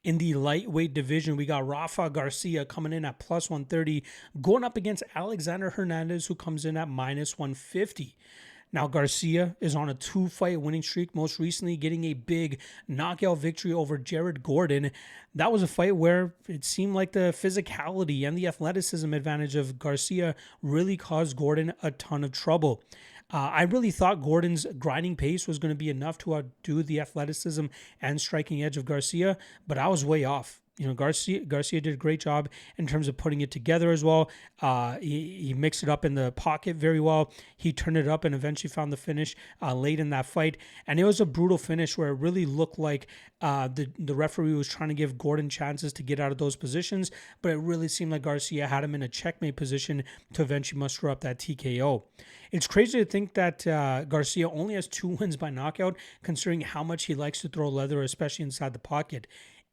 In the lightweight division, we got Rafa Garcia coming in at plus 130, going up against Alexander Hernandez, who comes in at minus 150. Now, Garcia is on a 2-fight winning streak, most recently getting a big knockout victory over Jared Gordon. That was a fight where it seemed like the physicality and the athleticism advantage of Garcia really caused Gordon a ton of trouble. I really thought Gordon's grinding pace was going to be enough to outdo the athleticism and striking edge of Garcia, but I was way off. Garcia did a great job in terms of putting it together as well. He mixed it up in the pocket very well. He turned it up and eventually found the finish late in that fight. And it was a brutal finish where it really looked like the referee was trying to give Gordon chances to get out of those positions, but it really seemed like Garcia had him in a checkmate position to eventually muster up that TKO. It's crazy to think that Garcia only has 2 wins by knockout, considering how much he likes to throw leather, especially inside the pocket.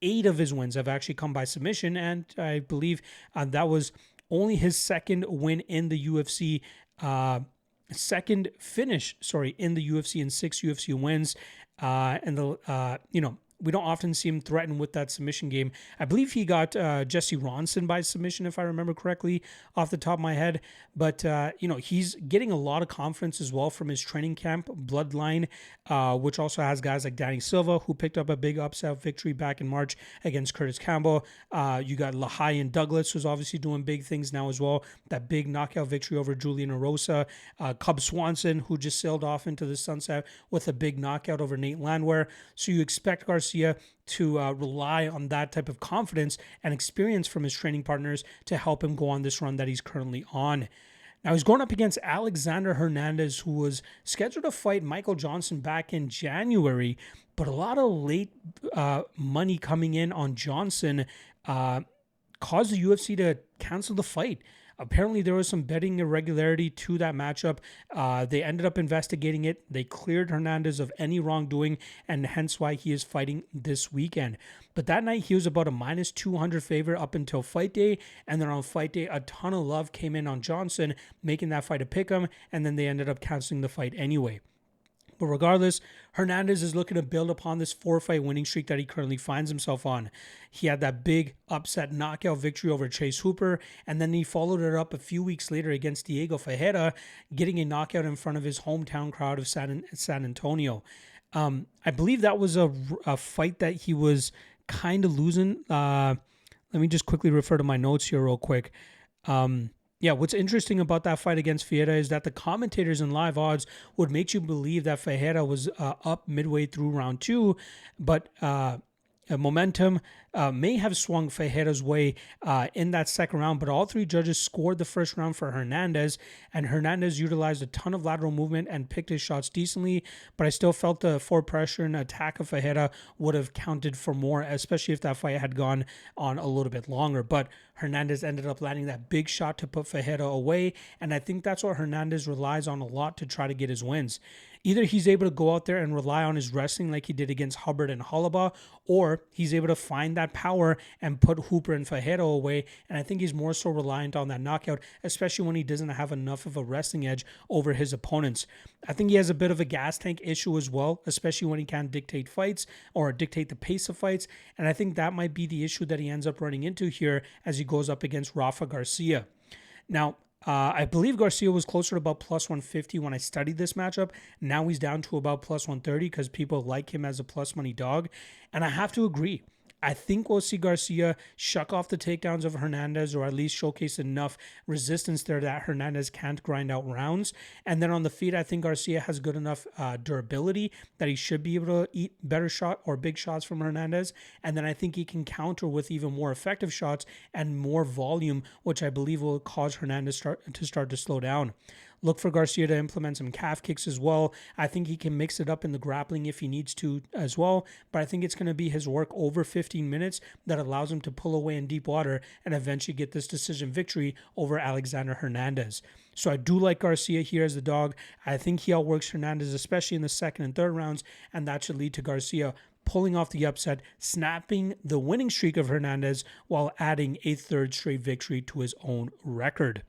8 of his wins have actually come by submission, and I believe that was only his second win in the UFC, second finish, in the UFC in 6 UFC wins. We don't often see him threaten with that submission game. I believe he got Jesse Ronson by submission, if I remember correctly, off the top of my head. But, he's getting a lot of confidence as well from his training camp, Bloodline, which also has guys like Danny Silva, who picked up a big upset victory back in March against Curtis Campbell. You got Lahai and Douglas, who's obviously doing big things now as well. That big knockout victory over Julian Erosa. Cub Swanson, who just sailed off into the sunset with a big knockout over Nate Landwehr. So you expect Garcia to rely on that type of confidence and experience from his training partners to help him go on this run that he's currently on. Now, he's going up against Alexander Hernandez, who was scheduled to fight Michael Johnson back in January, but a lot of late money coming in on Johnson caused the UFC to cancel the fight. Apparently, there was some betting irregularity to that matchup. They ended up investigating it. They cleared Hernandez of any wrongdoing, and hence why he is fighting this weekend. But that night, he was about a minus 200 favorite up until fight day. And then on fight day, a ton of love came in on Johnson, making that fight a pick'em. And then they ended up canceling the fight anyway. But regardless, Hernandez is looking to build upon this 4-fight winning streak that he currently finds himself on. He had that big upset knockout victory over Chase Hooper, and then he followed it up a few weeks later against Diego Ferreira, getting a knockout in front of his hometown crowd of San Antonio. I believe that was a fight that he was kind of losing. Let me just quickly refer to my notes here real quick. What's interesting about that fight against Ferreira is that the commentators in live odds would make you believe that Ferreira was up midway through round 2, but momentum may have swung Ferreira's way in that second round, but all 3 judges scored the first round for Hernandez, and Hernandez utilized a ton of lateral movement and picked his shots decently, but I still felt the forward pressure and attack of Ferreira would have counted for more, especially if that fight had gone on a little bit longer. But Hernandez ended up landing that big shot to put Ferreira away, and I think that's what Hernandez relies on a lot to try to get his wins. Either he's able to go out there and rely on his wrestling like he did against Hubbard and Holloway, or he's able to find that power and put Hooper and Ferreira away. And I think he's more so reliant on that knockout, especially when he doesn't have enough of a wrestling edge over his opponents. I think he has a bit of a gas tank issue as well, especially when he can't dictate fights or dictate the pace of fights. And I think that might be the issue that he ends up running into here as he goes up against Rafa Garcia. Now, I believe Garcia was closer to about plus 150 when I studied this matchup. Now he's down to about plus 130 because people like him as a plus money dog. And I have to agree. I think we'll see Garcia shuck off the takedowns of Hernandez, or at least showcase enough resistance there that Hernandez can't grind out rounds. And then on the feet, I think Garcia has good enough durability that he should be able to eat better shot or big shots from Hernandez. And then I think he can counter with even more effective shots and more volume, which I believe will cause Hernandez to start to slow down. Look for Garcia to implement some calf kicks as well. I think he can mix it up in the grappling if he needs to as well. But I think it's going to be his work over 15 minutes that allows him to pull away in deep water and eventually get this decision victory over Alexander Hernandez. So I do like Garcia here as the dog. I think he outworks Hernandez, especially in the second and third rounds, and that should lead to Garcia pulling off the upset, snapping the winning streak of Hernandez while adding a 3rd straight victory to his own record.